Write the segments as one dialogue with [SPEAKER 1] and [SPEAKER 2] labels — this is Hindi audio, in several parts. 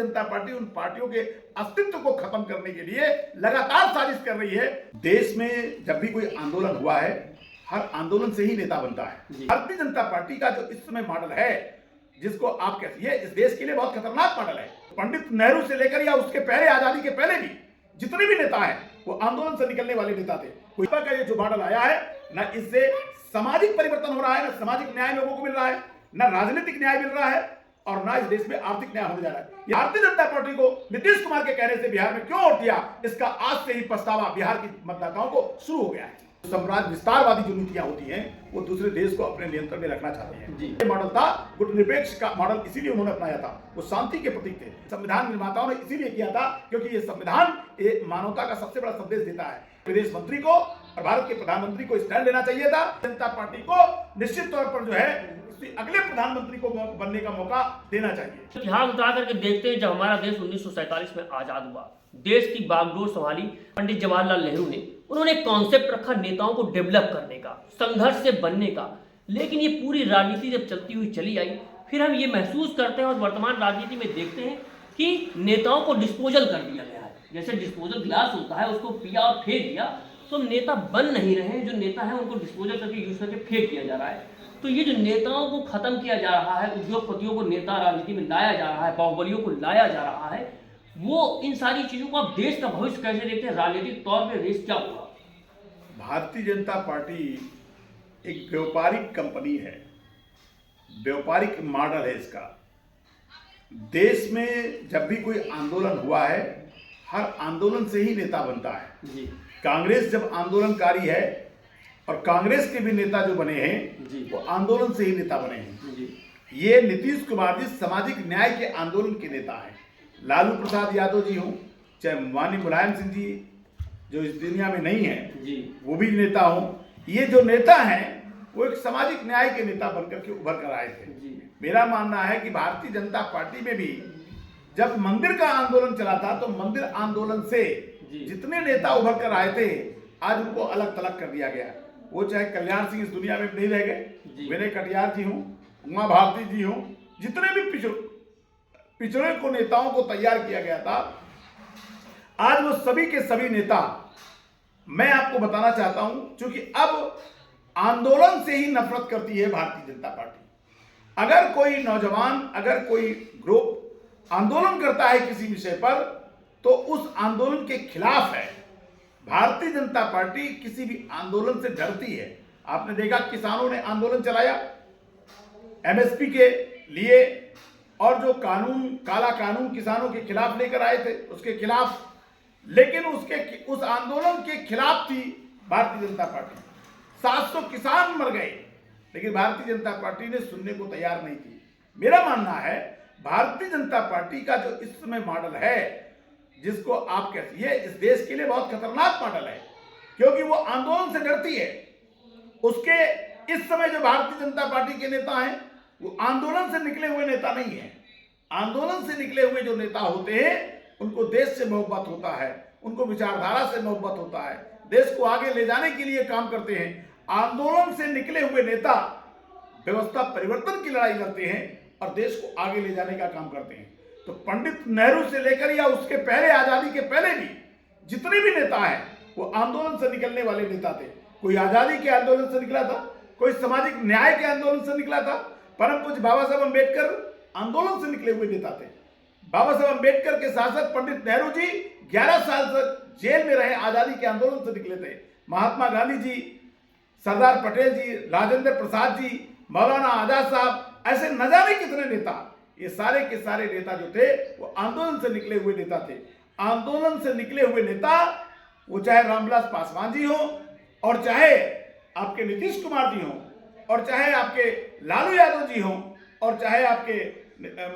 [SPEAKER 1] जनता पार्टी उन पार्टियों के अस्तित्व को खत्म करने के लिए लगातार साजिश कर रही है। देश में जब भी कोई आंदोलन हुआ है, हर आंदोलन से ही नेता बनता है। भारतीय जनता पार्टी का जो इस समय मॉडल है, जिसको आप कहते हैं, इस देश के लिए बहुत खतरनाक मॉडल है। पंडित नेहरू से लेकर या उसके पहले, आजादी के पहले भी जितने भी नेता हैं वो आंदोलन से निकलने वाले नेता थे। कोई का ये जो मॉडल आया है, न इससे सामाजिक परिवर्तन हो रहा है, न सामाजिक न्याय लोगों को मिल रहा है, न राजनीतिक न्याय मिल रहा है, और ना इस देश में आर्थिक न्याय होने जा रहा है। भारतीय जनता पार्टी को नीतीश कुमार के कहने से बिहार में क्यों वोट दिया, इसका आज से ही पछतावा बिहार की मतदाताओं को शुरू हो गया है। साम्राज्य विस्तारवादी जो नीतियां होती हैं वो दूसरे देश को अपने नियंत्रण में रखना चाहते हैं। ये मॉडल था गुटनिरपेक्ष का मॉडल, इसीलिए उन्होंने अपनाया था। वो शांति के प्रतीक थे। संविधान निर्माताओं ने इसीलिए किया था क्योंकि ये संविधान ये मानवता का सबसे बड़ा संदेश देता है। विदेश मंत्री को और भारत के प्रधानमंत्री को स्टैंड लेना चाहिए था। जनता पार्टी को निश्चित तौर पर जो है अगले प्रधानमंत्री को बनने का मौका देना चाहिए।
[SPEAKER 2] इतिहास उतार करके देखते हैं, जब हमारा देश 1947 में आजाद हुआ, देश की बागडोर संभाली पंडित जवाहरलाल नेहरू ने। उन्होंने एक कॉन्सेप्ट रखा नेताओं को डेवलप करने का, संघर्ष से बनने का। लेकिन ये पूरी राजनीति जब चलती हुई चली आई, फिर हम ये महसूस करते हैं और वर्तमान राजनीति में देखते हैं कि नेताओं को डिस्पोजल कर दिया गया है। जैसे डिस्पोजल ग्लास होता है, उसको पिया और फेंक दिया, तो नेता बन नहीं रहे हैं। जो नेता है उनको डिस्पोजल करके यूज करके फेंक दिया जा रहा है। तो ये जो नेताओं को खत्म किया जा रहा है, उद्योगपतियों को नेता राजनीति में लाया जा रहा है, बाहुबलियों को लाया जा रहा है, वो इन सारी चीजों को आप देश का भविष्य कैसे देखते हैं? राजनीतिक तौर पे रेस क्या होगा?
[SPEAKER 1] भारतीय जनता पार्टी एक व्यापारिक कंपनी है, व्यापारिक मॉडल है इसका। देश में जब भी कोई आंदोलन हुआ है, हर आंदोलन से ही नेता बनता है।
[SPEAKER 2] जी।
[SPEAKER 1] कांग्रेस जब आंदोलनकारी है और कांग्रेस के भी नेता जो बने हैं वो आंदोलन से ही नेता बने हैं। ये नीतीश कुमार जी सामाजिक न्याय के आंदोलन के नेता हैं। लालू प्रसाद यादव जी हों, चाहे माननीय मुलायम सिंह जी जो इस दुनिया में नहीं है वो भी नेता हों, ये जो नेता हैं वो एक सामाजिक न्याय के नेता बनकर के उभर कर आए थे। मेरा मानना है कि भारतीय जनता पार्टी में भी जब मंदिर का आंदोलन चला था तो मंदिर आंदोलन से जितने नेता उभर कर आए थे आज उनको अलग थलग कर दिया गया। वो चाहे कल्याण सिंह इस दुनिया में नहीं रह गए, विनय कटियार जी हों, उमा भारती जी हों, जितने भी पिछड़े को नेताओं को तैयार किया गया था, आज वो सभी के सभी नेता, मैं आपको बताना चाहता हूं, क्योंकि अब आंदोलन से ही नफरत करती है भारतीय जनता पार्टी। अगर कोई नौजवान, अगर कोई ग्रुप आंदोलन करता है किसी विषय पर, तो उस आंदोलन के खिलाफ है। भारतीय जनता पार्टी किसी भी आंदोलन से डरती है। आपने देखा किसानों ने आंदोलन चलाया एमएसपी के लिए, और जो कानून, काला कानून किसानों के खिलाफ लेकर आए थे उसके खिलाफ, लेकिन उस आंदोलन के खिलाफ थी भारतीय जनता पार्टी। 700 किसान मर गए, लेकिन भारतीय जनता पार्टी ने सुनने को तैयार नहीं थी। मेरा मानना है भारतीय जनता पार्टी का जो इस समय मॉडल है, जिसको आप कहते हैं, इस देश के लिए बहुत खतरनाक मॉडल है, क्योंकि वो आंदोलन से डरती है। उसके इस समय जो भारतीय जनता पार्टी के नेता हैं वो आंदोलन से निकले हुए नेता नहीं है। आंदोलन से निकले हुए जो नेता होते हैं उनको देश से मोहब्बत होता है, उनको विचारधारा से मोहब्बत होता है, देश को आगे ले जाने के लिए काम करते हैं। आंदोलन से निकले हुए नेता व्यवस्था परिवर्तन की लड़ाई लड़ते हैं और देश को आगे ले जाने का काम करते हैं। तो पंडित नेहरू से लेकर या उसके पहले, आजादी के पहले भी जितने भी नेता हैं वो आंदोलन से निकलने वाले नेता थे। कोई आजादी के आंदोलन से निकला था, कोई सामाजिक न्याय के आंदोलन से निकला था। परम पूज्य बाबा साहब अम्बेडकर आंदोलन से निकले हुए नेता थे। बाबा साहब अम्बेडकर के शासक पंडित नेहरू जी 11 साल तक जेल में रहे, आजादी के आंदोलन से निकले थे। महात्मा गांधी जी, सरदार पटेल जी, राजेंद्र प्रसाद जी, मौलाना आजाद साहब, ऐसे न जाने कितने नेता, ये सारे के सारे नेता जो थे वो आंदोलन से निकले हुए नेता थे। आंदोलन से निकले हुए नेता, वो चाहे रामविलास पासवान जी हो, और चाहे आपके नीतीश कुमार जी हो, और चाहे आपके लालू यादव जी हो, और चाहे आपके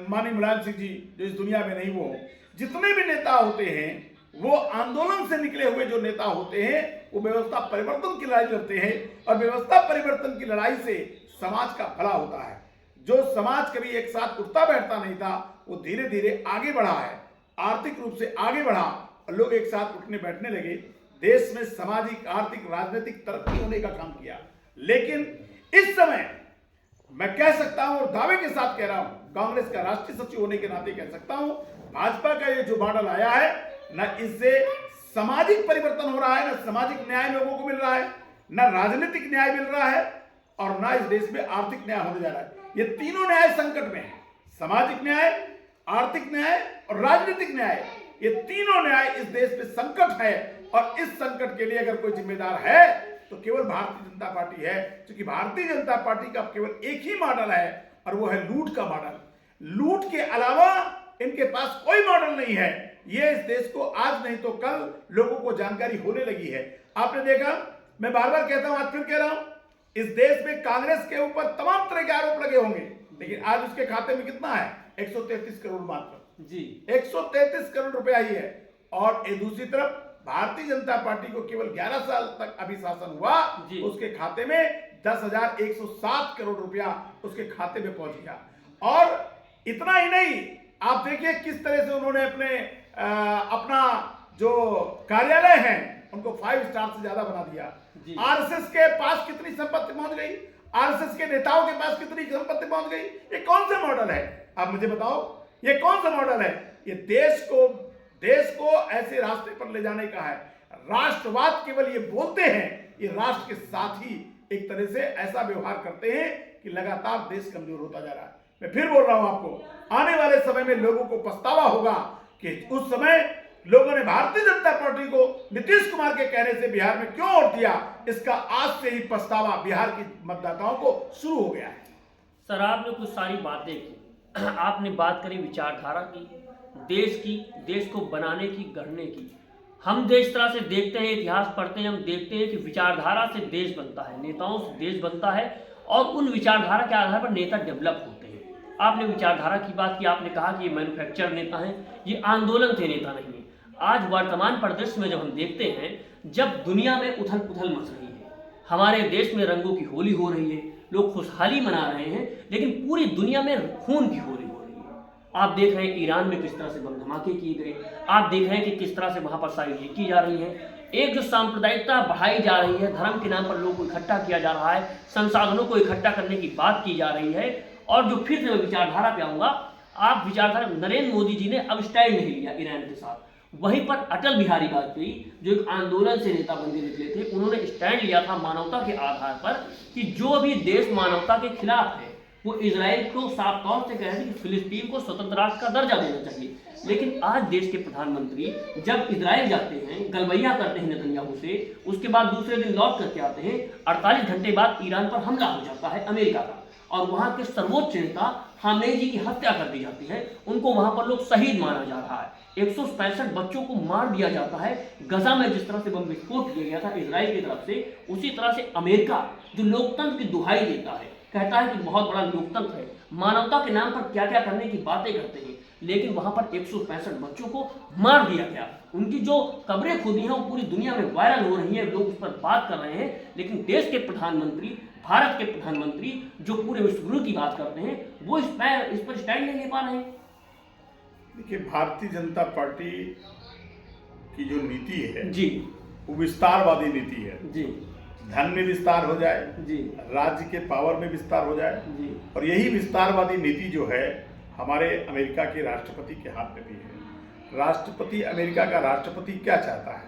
[SPEAKER 1] माननीय मुलायम सिंह जी जो इस दुनिया में नहीं वो हो, जितने भी नेता होते हैं वो आंदोलन से निकले हुए जो नेता होते हैं वो व्यवस्था परिवर्तन की लड़ाई लड़ते हैं, और व्यवस्था परिवर्तन की लड़ाई से समाज का भला होता है। जो समाज कभी एक साथ उठता बैठता नहीं था वो धीरे धीरे आगे बढ़ा है, आर्थिक रूप से आगे बढ़ा और लोग एक साथ उठने बैठने लगे। देश में सामाजिक, आर्थिक, राजनीतिक तरक्की होने का काम किया। लेकिन इस समय मैं कह सकता हूं और दावे के साथ कह रहा हूं, कांग्रेस का राष्ट्रीय सचिव होने के नाते कह सकता हूं, भाजपा का ये जो मॉडल आया है न, इससे सामाजिक परिवर्तन हो रहा है, न सामाजिक न्याय लोगों को मिल रहा है, न राजनीतिक न्याय मिल रहा है, और न इस देश में आर्थिक न्याय होने जा रहा है। ये तीनों न्याय संकट में है, सामाजिक न्याय, आर्थिक न्याय और राजनीतिक न्याय। ये तीनों न्याय इस देश में संकट है, और इस संकट के लिए अगर कोई जिम्मेदार है तो केवल भारतीय जनता पार्टी है, क्योंकि भारतीय जनता पार्टी का केवल एक ही मॉडल है, और वो है लूट का मॉडल। लूट के अलावा इनके पास कोई मॉडल नहीं है। ये इस देश को आज नहीं तो कल लोगों को जानकारी होने लगी है। आपने देखा, मैं बार बार कहता हूं, आज फिर कह रहा हूं, इस देश में कांग्रेस के ऊपर तमाम तरह के आरोप लगे होंगे, लेकिन आज उसके खाते में कितना है? 133 करोड़ मात्र जी, 133 करोड़ रुपया ही है। और दूसरी तरफ भारतीय जनता पार्टी को केवल 11 साल तक अभी शासन हुआ, उसके खाते में 10,107 करोड़ रुपया उसके खाते में पहुंच गया। और इतना ही नहीं, आप देखिए किस तरह से उन्होंने अपना जो कार्यालय है उनको 5 स्टार से ज्यादा बना दिया। आरएसएस के पास कितनी संपत्ति पहुंच गई, आरएसएस के नेताओं के पास कितनी संपत्ति पहुंच गई। ये कौन सा मॉडल है? आप मुझे बताओ, ये कौन सा मॉडल है? ये देश को ऐसे रास्ते पर ले जाने का है। राष्ट्रवाद केवल ये बोलते हैं, ये राष्ट्र के साथ ही एक तरह से ऐसा व्यवहार करते हैं कि लगातार देश कमजोर होता जा रहा है। मैं फिर बोल रहा हूं आपको, आने वाले समय में लोगों को पछतावा होगा कि उस समय लोगों ने भारतीय जनता पार्टी को नीतीश कुमार के कहने से बिहार में क्यों वोट दिया। इसका आज से ही पछतावा बिहार के मतदाताओं को शुरू हो गया है।
[SPEAKER 2] सर, आपने कुछ सारी बातें की, आपने बात करी विचारधारा की, देश की, देश को बनाने की, गढ़ने की। हम जिस तरह से देखते हैं, इतिहास पढ़ते हैं, हम देखते हैं कि विचारधारा से देश बनता है, नेताओं से देश बनता है, और उन विचारधारा के आधार पर नेता डेवलप होते हैं। आपने विचारधारा की बात की, आपने कहा कि ये मैन्युफैक्चर नेता हैं, ये आंदोलन थे नेता नहीं है। आज वर्तमान परिदृश्य में जब हम देखते हैं, जब दुनिया में उथल पुथल मच रही है, हमारे देश में रंगों की होली हो रही है, लोग खुशहाली मना रहे हैं, लेकिन पूरी दुनिया में खून की होली हो रही है। आप देख रहे हैं ईरान में किस तरह से बम धमाके किए गए, आप देख रहे हैं कि किस तरह से वहां पर सारी की जा रही है। एक जो सांप्रदायिकता बढ़ाई जा रही है, धर्म के नाम पर लोगों को इकट्ठा किया जा रहा है, संसाधनों को इकट्ठा करने की बात की जा रही है। और जो फिर से मैं विचारधारा पे आऊंगा, आप विचारधारा, नरेंद्र मोदी जी ने अब स्टैंड नहीं लिया ईरान के साथ। वहीं पर अटल बिहारी वाजपेयी जो एक आंदोलन से नेता बनके निकले थे, उन्होंने स्टैंड लिया था मानवता के आधार पर कि जो भी देश मानवता के खिलाफ है, वो इजराइल को साफ तौर से कह रहे थे कि फिलिस्तीन को स्वतंत्र राष्ट्र का दर्जा देना चाहिए। लेकिन आज देश के प्रधानमंत्री जब इजराइल जाते हैं, गलबैया करते हैं नेतन्याहू से, उसके बाद दूसरे दिन लौट करके आते हैं, 48 घंटे बाद ईरान पर हमला हो जाता है अमेरिका का, और वहां के सर्वोच्च नेता खामेनी जी की हत्या कर दी जाती है। उनको वहां पर लोग शहीद माना जा रहा है। 165 बच्चों को मार दिया जाता है। गजा में जिस तरह से बम विस्फोट किया गया था इजराइल की तरफ से, उसी तरह से अमेरिका जो लोकतंत्र की दुहाई देता है, कहता है कि बहुत बड़ा लोकतंत्र है, मानवता के नाम पर क्या क्या करने की बातें करते हैं, लेकिन वहां पर 165 बच्चों को मार दिया गया। उनकी जो कब्रें खुदी हैं वो पूरी दुनिया में वायरल हो रही हैं, लोग उस पर बात कर रहे हैं। लेकिन देश के प्रधानमंत्री, भारत के प्रधानमंत्री जो पूरे विश्व की बात करते हैं, वो इस पर स्टैंड नहीं ले पा रहे हैं।
[SPEAKER 1] देखिए, भारतीय जनता पार्टी की जो नीति है
[SPEAKER 2] जी,
[SPEAKER 1] वो विस्तारवादी नीति है
[SPEAKER 2] जी।
[SPEAKER 1] धन में विस्तार हो जाए
[SPEAKER 2] जी,
[SPEAKER 1] राज्य के पावर में विस्तार हो जाए
[SPEAKER 2] जी।
[SPEAKER 1] और यही विस्तारवादी नीति जो है हमारे अमेरिका के राष्ट्रपति के हाथ में भी है। राष्ट्रपति, अमेरिका का राष्ट्रपति क्या चाहता है?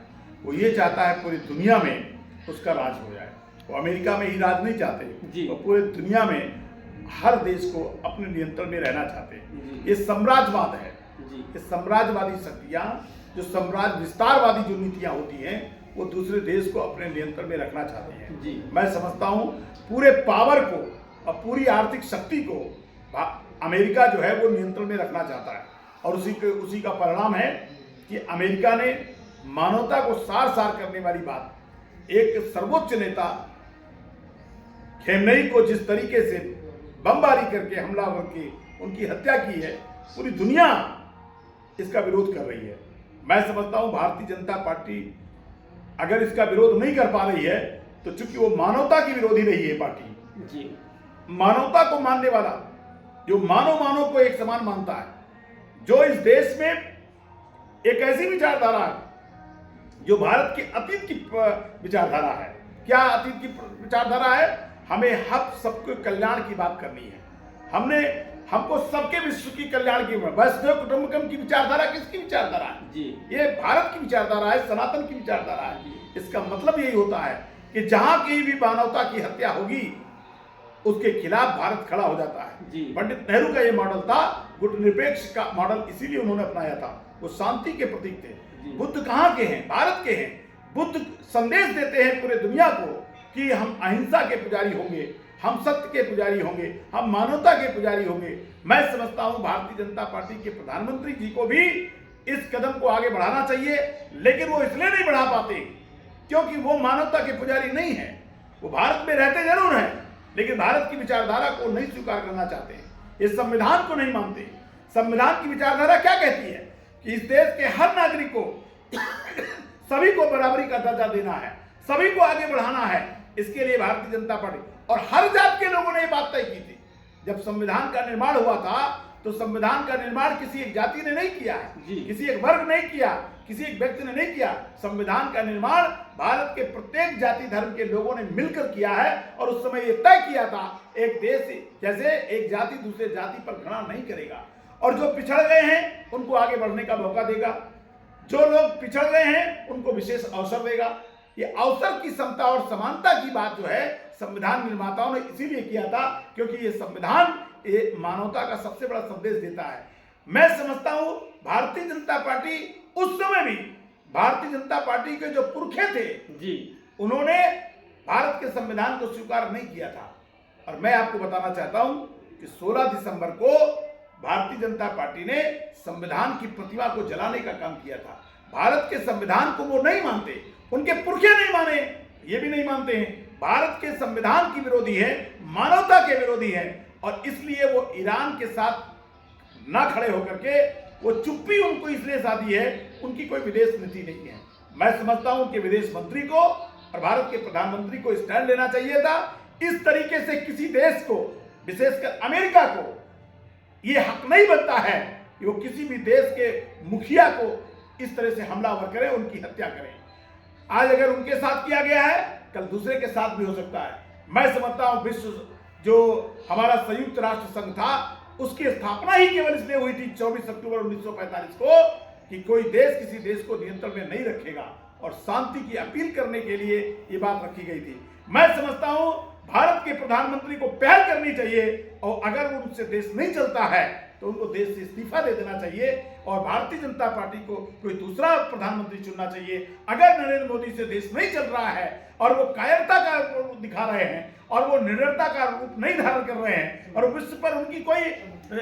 [SPEAKER 1] वो ये चाहता है पूरी दुनिया में उसका राज हो जाए। वो अमेरिका में ही राज नहीं चाहते, वो पूरे दुनिया में हर देश को अपने नियंत्रण में रहना चाहते हैं। ये साम्राज्यवाद है। ये साम्राज्यवादी शक्तियां, जो साम्राज्य विस्तारवादी जो नीतियां होती हैं, वो दूसरे देश को अपने नियंत्रण में रखना चाहते हैं। मैं समझता हूं पूरे पावर को और पूरी आर्थिक शक्ति को अमेरिका जो है वो नियंत्रण में रखना चाहता है, और उसी का परिणाम है कि अमेरिका ने मानवता को सार सार करने वाली बात, एक सर्वोच्च नेता खेमनेई को जिस तरीके से बमबारी करके हमला करके उनकी हत्या की है, पूरी दुनिया इसका विरोध कर रही है। मैं समझता हूं भारतीय जनता पार्टी अगर इसका विरोध नहीं कर पा रही है तो चूंकि वो मानवता की विरोधी रही है पार्टी जी, मानवता को मानने वाला, जो मानव को एक समान मानता है, जो इस देश में एक ऐसी विचारधारा है जो भारत के अतीत की विचारधारा है। क्या अतीत की विचारधारा है? हमें हक सबके कल्याण की बात करनी है। हमने हमको सबके विश्व की कल्याण की वसुधैव कुटुंबकम की विचारधारा किसकी विचारधारा है?
[SPEAKER 2] जी
[SPEAKER 1] ये भारत की विचारधारा है, सनातन की विचारधारा है। इसका मतलब यही होता है कि जहां कहीं भी मानवता की हत्या होगी उसके खिलाफ भारत खड़ा हो जाता
[SPEAKER 2] जी।
[SPEAKER 1] है। पंडित नेहरू का ये मॉडल था, गुटनिरपेक्ष का मॉडल, इसीलिए उन्होंने अपनाया था। वो शांति के प्रतीक थे। बुद्ध कहाँ के हैं? भारत के हैं। बुद्ध संदेश देते हैं पूरे दुनिया को कि हम अहिंसा के पुजारी होंगे, हम सत्य के पुजारी होंगे, हम मानवता के पुजारी होंगे। मैं समझता हूं भारतीय जनता पार्टी के प्रधानमंत्री जी को भी इस कदम को आगे बढ़ाना चाहिए, लेकिन वो इसलिए नहीं बढ़ा पाते क्योंकि वो मानवता के पुजारी नहीं है। वो भारत में रहते जरूर हैं, लेकिन भारत की विचारधारा को नहीं स्वीकार करना चाहते हैं। ये संविधान को नहीं मानते। संविधान की विचारधारा क्या कहती है कि इस देश के हर नागरिक को सभी को बराबरी का दर्जा देना है, सभी को आगे बढ़ाना है। इसके लिए भारतीय जनता पार्टी और हर जात के लोगों ने ये बात तय की थी। जब संविधान का निर्माण हुआ था तो संविधान का निर्माण किसी एक जाति ने नहीं किया है, किसी एक वर्ग नहीं किया, किसी एक व्यक्ति ने नहीं किया। संविधान का निर्माण भारत के प्रत्येक जाति धर्म के लोगों ने मिलकर किया है। और उस समय ये तय किया था एक देश जैसे एक जाति दूसरे जाति पर घृणा नहीं करेगा, और जो पिछड़ गए हैं उनको आगे बढ़ने का मौका देगा, जो लोग पिछड़ गए हैं उनको विशेष अवसर देगा। ये अवसर की समता और समानता की बात जो है संविधान निर्माताओं ने इसीलिए किया था क्योंकि ये संविधान ये मानवता का सबसे बड़ा संदेश देता है। मैं समझता हूं भारतीय जनता पार्टी उस समय भी, भारतीय जनता पार्टी के जो पुरखे थे
[SPEAKER 2] जी,
[SPEAKER 1] उन्होंने भारत के संविधान को स्वीकार नहीं किया था। और मैं आपको बताना चाहता हूं कि 16 दिसंबर को भारतीय जनता पार्टी ने संविधान की प्रतिमा को जलाने का काम किया था। भारत के संविधान को वो नहीं मानते, उनके पुरखे नहीं माने, ये भी नहीं मानते हैं। भारत के संविधान की विरोधी है, मानवता के विरोधी है, और इसलिए वो ईरान के साथ ना खड़े होकर के वो चुप्पी उनको इसलिए साधी है, उनकी कोई विदेश नीति नहीं है। मैं समझता हूं कि विदेश मंत्री को और भारत के प्रधानमंत्री को स्टैंड लेना चाहिए था। इस तरीके से किसी देश को, विशेषकर अमेरिका को, ये हक नहीं बनता है कि वो किसी भी देश के मुखिया को इस तरह से हमलावर करें, उनकी हत्या करें। आज अगर उनके साथ किया गया है, कल दूसरे के साथ भी हो सकता है। मैं समझता हूं विश्व जो हमारा संयुक्त राष्ट्र संघ था उसकी स्थापना ही केवल इसलिए हुई थी 24 अक्टूबर 1945 को कि कोई देश किसी देश को नियंत्रण में नहीं रखेगा, और शांति की अपील करने के लिए ये बात रखी गई थी। मैं समझता हूं भारत के प्रधानमंत्री को पहल करनी चाहिए, और अगर उनसे देश नहीं चलता है तो उनको देश से इस्तीफा दे देना चाहिए और भारतीय जनता पार्टी को कोई दूसरा प्रधानमंत्री चुनना चाहिए। अगर नरेंद्र मोदी से देश नहीं चल रहा है और वो कायरता का रूप दिखा रहे हैं और वो निडरता का रूप नहीं धारण कर रहे हैं, और विश्व पर उनकी कोई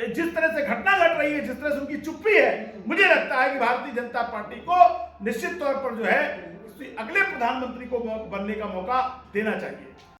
[SPEAKER 1] जिस तरह से घटना घट रही है, जिस तरह से उनकी चुप्पी है, मुझे लगता है कि भारतीय जनता पार्टी को निश्चित तौर पर जो है अगले प्रधानमंत्री को बनने का मौका देना चाहिए।